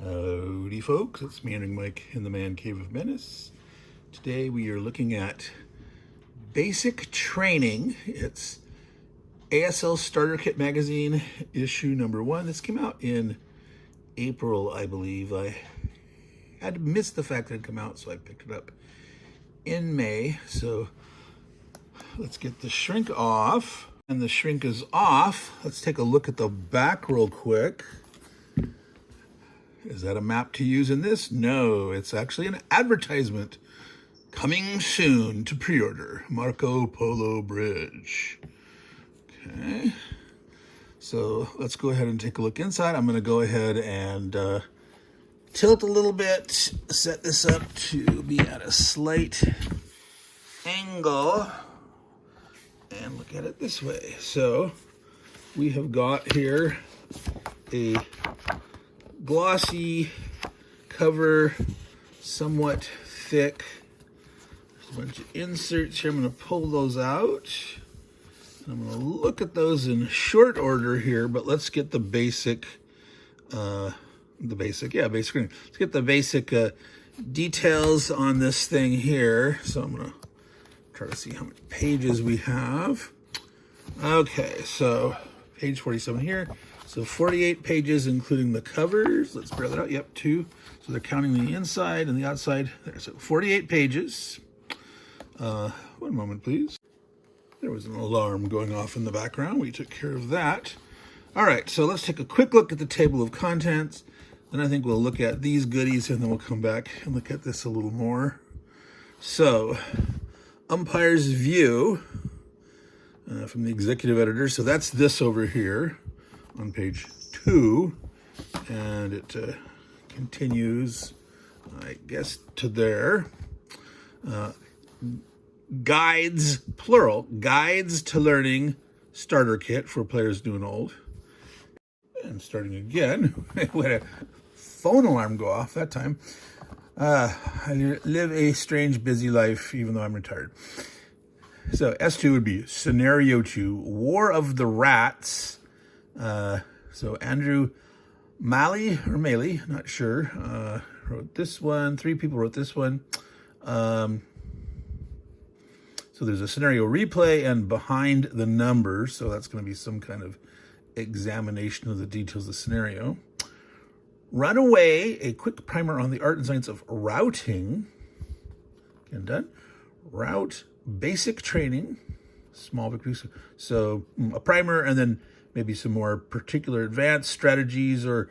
Howdy folks, it's Meandering Mike in the Man Cave of Menace. Today we are looking at basic training. It's ASL Starter Kit Magazine, issue number 1. This came out in April, I believe. I had missed the fact that it had come out, so I picked it up in May. So let's get the shrink off. And the shrink is off. Let's take a look at the back real quick. Is that a map to use in this? No, it's actually an advertisement. Coming soon to pre-order, Marco Polo Bridge. Okay, so let's go ahead and take a look inside. I'm going to go ahead and tilt a little bit, set this up to be at a slight angle, and look at it this way. So we have got here a glossy cover, somewhat thick. There's a bunch of inserts here. I'm going to pull those out. I'm going to look at those in short order here, but let's get the basic, basic screen. Let's get the basic details on this thing here. So I'm going to try to see how many pages we have. Okay, so page 47 here. So 48 pages, including the covers. Let's bear that out. Yep, 2. So they're counting the inside and the outside there. So 48 pages. One moment, please. There was an alarm going off in the background. We took care of that. All right, so let's take a quick look at the table of contents. Then I think we'll look at these goodies, and then we'll come back and look at this a little more. So, umpire's view from the executive editor. So that's this over here on page 2, and it continues, I guess, to there. Guides, plural, guides to learning starter kit for players new and old. And starting again, we had a phone alarm go off that time. I live a strange, busy life, even though I'm retired. So S2 would be Scenario 2, War of the Rats. So Andrew Malley, not sure, wrote this one. 3 people wrote this one. So there's a scenario replay and behind the numbers. So that's going to be some kind of examination of the details of the scenario. Runaway, a quick primer on the art and science of routing. Again, done. Route, basic training, small victories. So a primer, and then maybe some more particular advanced strategies or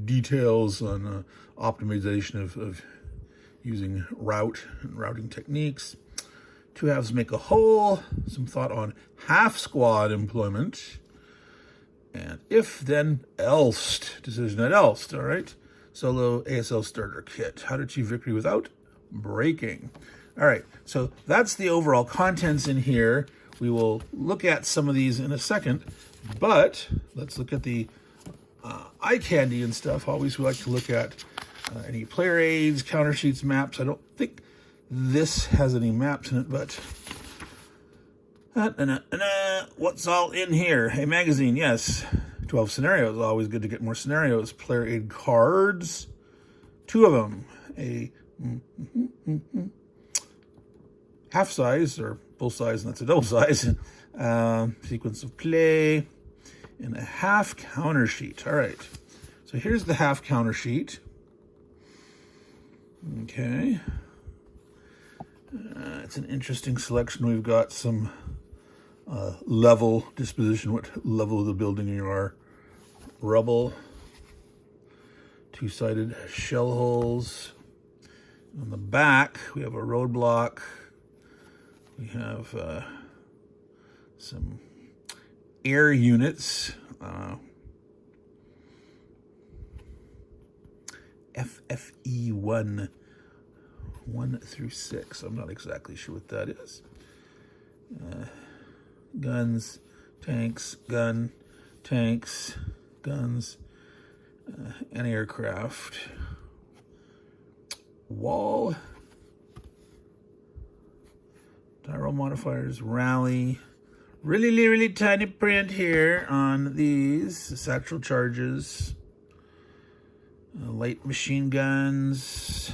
details on optimization of using route and routing techniques. 2 halves make a whole. Some thought on half squad employment. And if then else, decision at else. All right. Solo ASL starter kit. How to achieve victory without breaking. All right. So that's the overall contents in here. We will look at some of these in a second, but let's look at the eye candy and stuff. Always we like to look at any player aids, counter sheets, maps. I don't think this has any maps in it, but what's all in here? A magazine, yes. 12 scenarios. Always good to get more scenarios. Player aid cards, 2 of them. A half size or full size, and that's a double size. Sequence of play, and a half counter sheet. All right. So here's the half counter sheet. Okay. It's an interesting selection. We've got some level disposition, what level of the building you are. Rubble. 2-sided shell holes. On the back, we have a roadblock. We have some air units. FFE 1 through 6. I'm not exactly sure what that is. Guns, tanks, tanks, guns, anti-aircraft. Wall. Gyro modifiers, rally. Really tiny print here on these satchel charges. Light machine guns,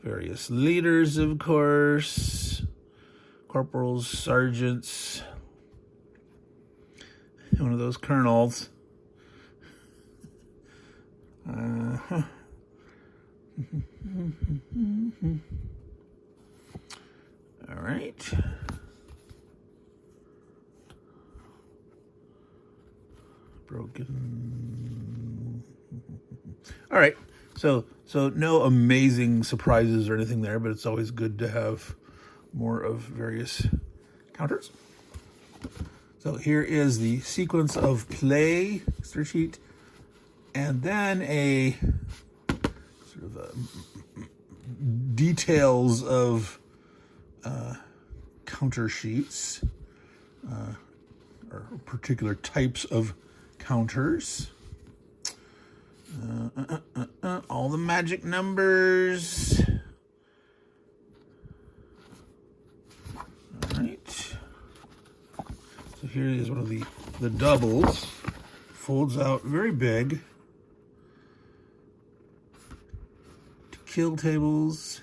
various leaders, of course, corporals, sergeants, one of those colonels. All right. Broken. All right. So no amazing surprises or anything there, but it's always good to have more of various counters. So here is the sequence of play starter sheet, and then a sort of details of counter sheets, or particular types of counters. All the magic numbers. All right. So here is one of the doubles. Folds out very big. To kill tables.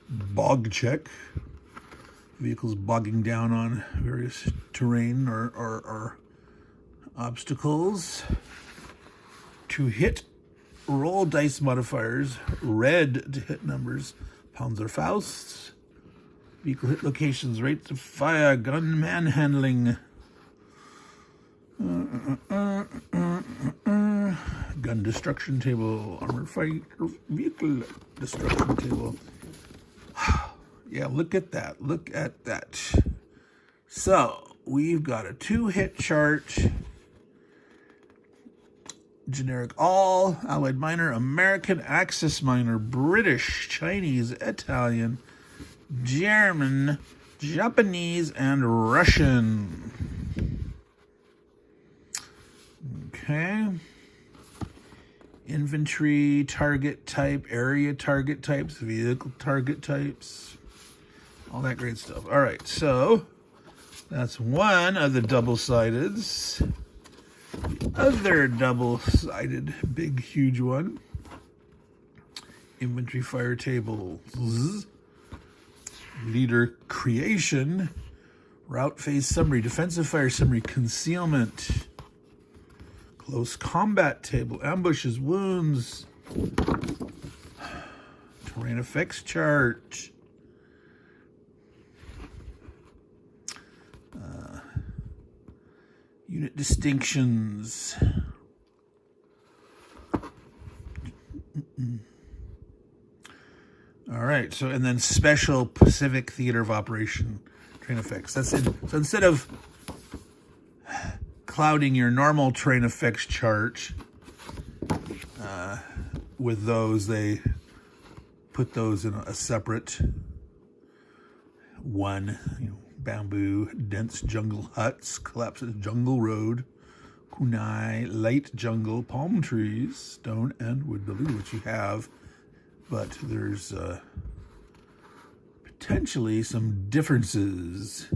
Bog check. Vehicles bogging down on various terrain or obstacles. To hit, roll dice modifiers. Red to hit numbers. Panzerfaust. Vehicle hit locations. Rates of fire. Gun manhandling. Gun destruction table. Armor fight. Vehicle destruction table. Yeah, look at that. Look at that. So, we've got a 2-hit chart. Generic all, Allied minor, American Axis minor, British, Chinese, Italian, German, Japanese, and Russian. Okay. Infantry target type, area target types, vehicle target types, all that great stuff. All right, so that's one of the double-sideds. The other double-sided, big, huge one. Infantry fire tables. Leader creation. Route phase summary. Defensive fire summary. Concealment. Close combat table. Ambushes. Wounds. Terrain effects chart. Unit distinctions. All right, so and then special Pacific Theater of Operation terrain effects. That's it. So instead of clouding your normal terrain effects chart with those, they put those in a separate one. Bamboo, dense jungle huts, collapses jungle road, kunai, light jungle, palm trees, stone and wood building, which you have, but there's potentially some differences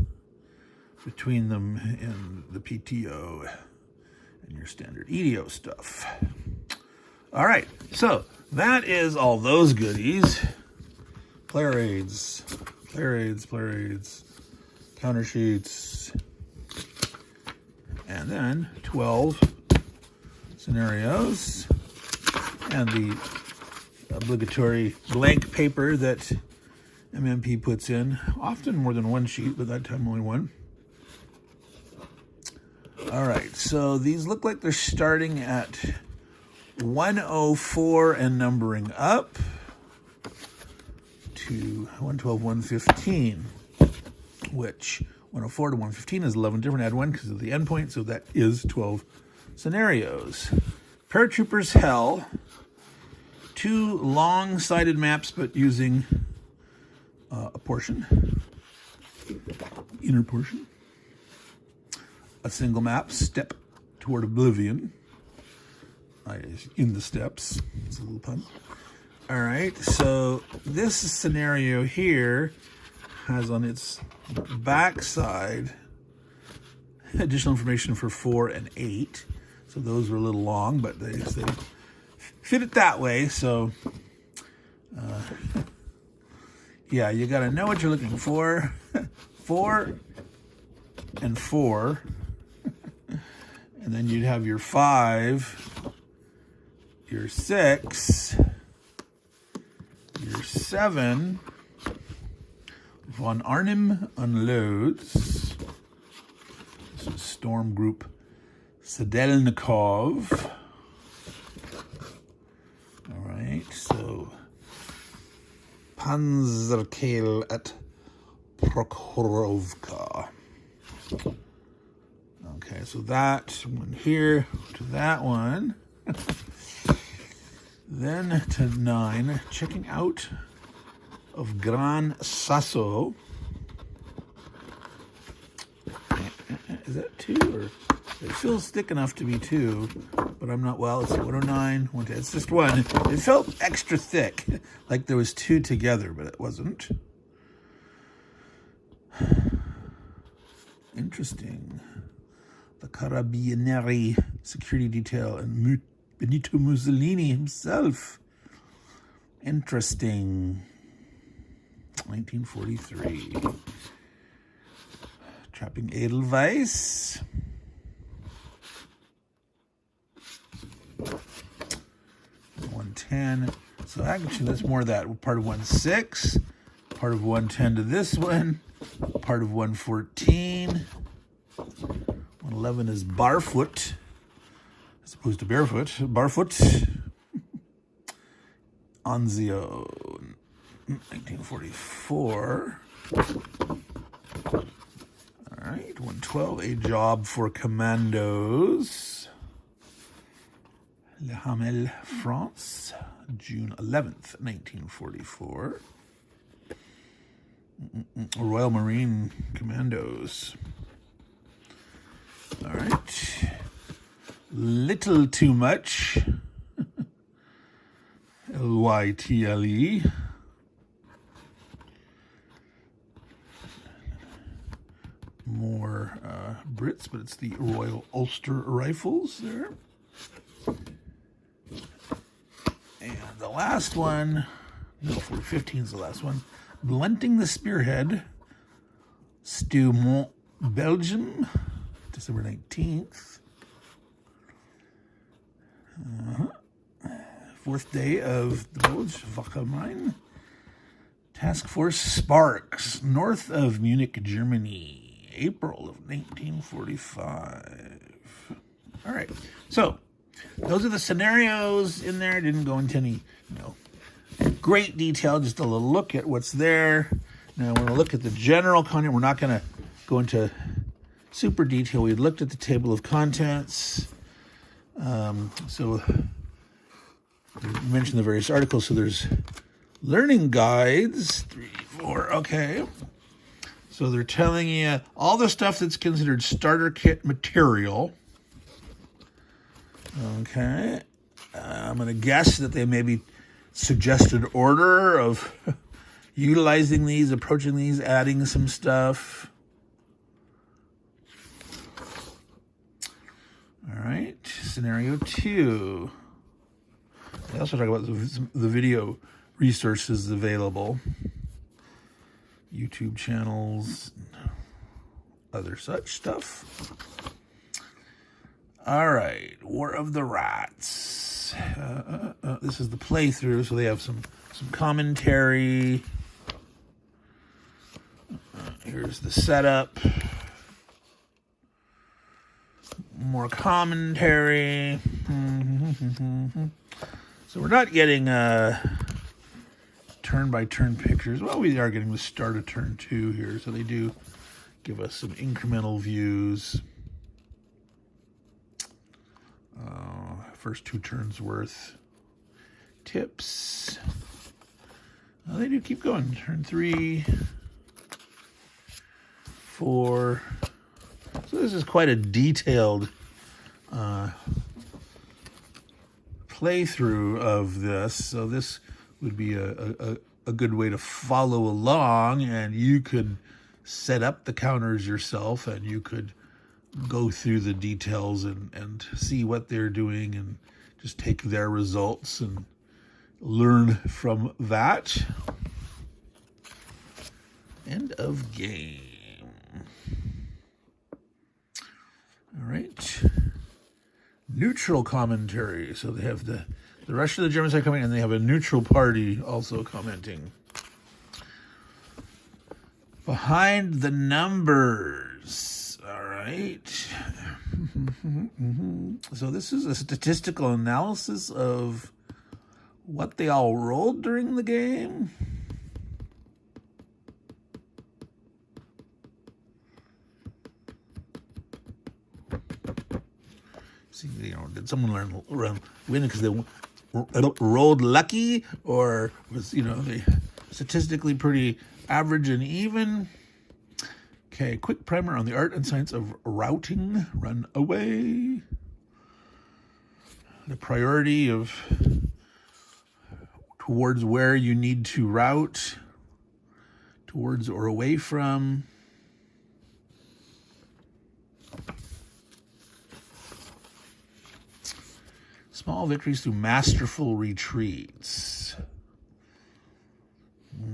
between them in the PTO and your standard EDO stuff. All right, so that is all those goodies. Player aids, counter sheets, and then 12 scenarios, and the obligatory blank paper that MMP puts in, often more than one sheet, but that time only one. All right, so these look like they're starting at 104 and numbering up to 112, 115. Which 104 to 115 is 11 different. Add one because of the endpoint, so that is 12 scenarios. Paratroopers Hell. 2 long-sided maps, but using a portion, inner portion. A single map, Step Toward Oblivion. In the steps. It's a little pun. All right, so this scenario here has on its backside additional information for 4 and 8. So those were a little long, but they fit it that way. So yeah, you got to know what you're looking for. 4 and 4. And then you'd have your 5, your 6, your 7. Von Arnim unloads. This is Storm Group Sedelnikov. All right, so Panzerkeil at Prokhorovka. Okay, so that one here to that one. Then to 9, checking out of Gran Sasso. Is that 2 or it feels thick enough to be 2, but I'm not, well, it's 109, 110. It's just 1. It felt extra thick, like there was 2 together, but it wasn't. Interesting. The Carabinieri security detail and Benito Mussolini himself. Interesting. 1943. Trapping Edelweiss. 110. So actually that's more of that. Part of 1.6. Part of 110 to this one. Part of 114. 111 is Barfoot, as opposed to barefoot. Barfoot. Anzio, 1944. All right, 112, A Job for Commandos. Le Hamel, France, June 11th, 1944. Royal Marine Commandos. All right. Little Too Much. Lytle. More Brits, but it's the Royal Ulster Rifles there. And the last one, no, 415 is the last one. Blunting the Spearhead, Stewmont, Belgium, December 19th. Fourth day of the Bulge, Wackermine. Task Force Sparks, north of Munich, Germany, April of 1945. All right, so those are the scenarios in there. Didn't go into any, great detail, just a little look at what's there. Now, we're going to look at the general content. We're not going to go into super detail. We looked at the table of contents. So we mentioned the various articles. So there's learning guides, 3, 4, okay. So they're telling you all the stuff that's considered starter kit material. Okay. I'm going to guess that they maybe suggested order of utilizing these, approaching these, adding some stuff. All right, scenario 2. They also talk about the video resources available, YouTube channels, other such stuff. All right, War of the Rats. This is the playthrough, so they have some commentary. Here's the setup. More commentary. So we're not getting turn-by-turn pictures. Well, we are getting the start of turn 2 here, so they do give us some incremental views. First 2 turns worth. Tips. They do keep going. Turn 3, 4. So this is quite a detailed playthrough of this. So this would be a good way to follow along, and you could set up the counters yourself, and you could go through the details and see what they're doing and just take their results and learn from that. End of game. All right. Neutral commentary. So they have the Russian and the German side coming, and they have a neutral party also commenting. Behind the numbers. All right. So this is a statistical analysis of what they all rolled during the game. See, did someone win because they rolled lucky, or was, they statistically pretty average and even? Okay, quick primer on the art and science of routing. Run away. The priority of towards where you need to route, towards or away from. Small victories through masterful retreats.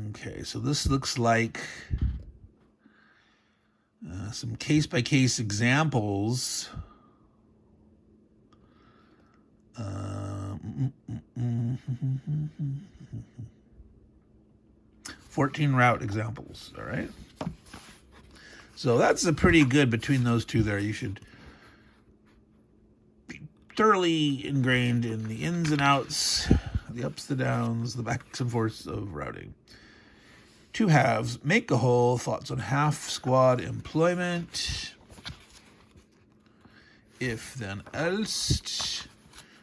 Okay, so this looks like some case-by-case examples. 14 route examples, all right? So that's a pretty good between those two there. You should be thoroughly ingrained in the ins and outs, the ups, the downs, the backs and forths of routing. Two halves, make a whole, thoughts on half squad employment. If then else.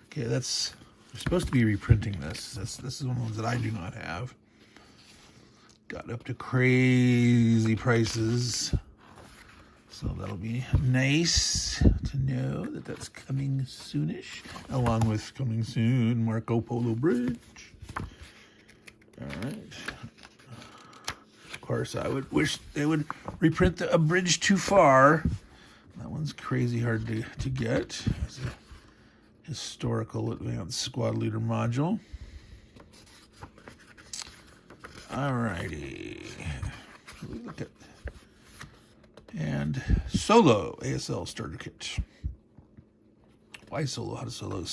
Okay, we're supposed to be reprinting this. This is one of the ones that I do not have. Got up to crazy prices. So that'll be nice to know that that's coming soonish. Along with coming soon, Marco Polo Bridge. All right. Of course, I would wish they would reprint A Bridge Too Far. That one's crazy hard to get. It's a historical advanced squad leader module. Alrighty. Look at and solo ASL starter kit. Why solo? How to solo?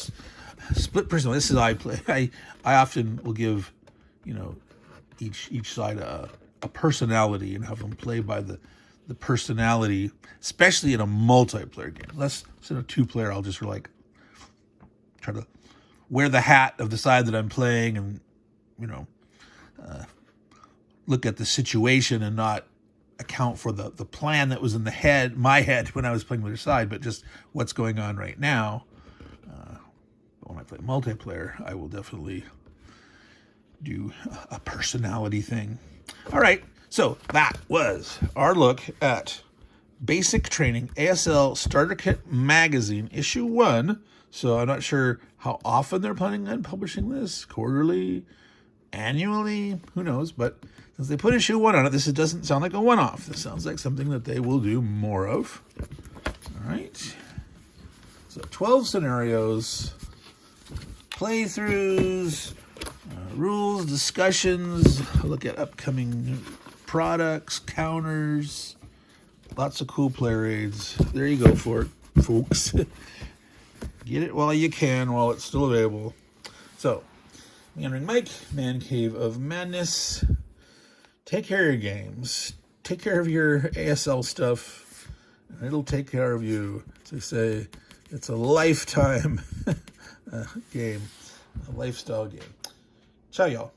Split person. This is how I play. I often will give, each side a personality and have them play by the personality, especially in a multiplayer game. Instead of two-player, I'll just try to wear the hat of the side that I'm playing and, look at the situation and not account for the plan that was in my head when I was playing with their side, but just what's going on right now. But when I play multiplayer, I will definitely do a personality thing. All right, so that was our look at Basic Training ASL Starter Kit Magazine, Issue 1. So I'm not sure how often they're planning on publishing this, quarterly, annually, who knows, but since they put Issue 1 on it, this doesn't sound like a one-off. This sounds like something that they will do more of. All right. So 12 scenarios, playthroughs, rules, discussions, look at upcoming products, counters, lots of cool player aids. There you go for it, folks. Get it while you can, while it's still available. So, Meandering Mike, Man Cave of Madness. Take care of your games. Take care of your ASL stuff, and it'll take care of you. As they say, it's a lifetime game, a lifestyle game. Ciao, y'all.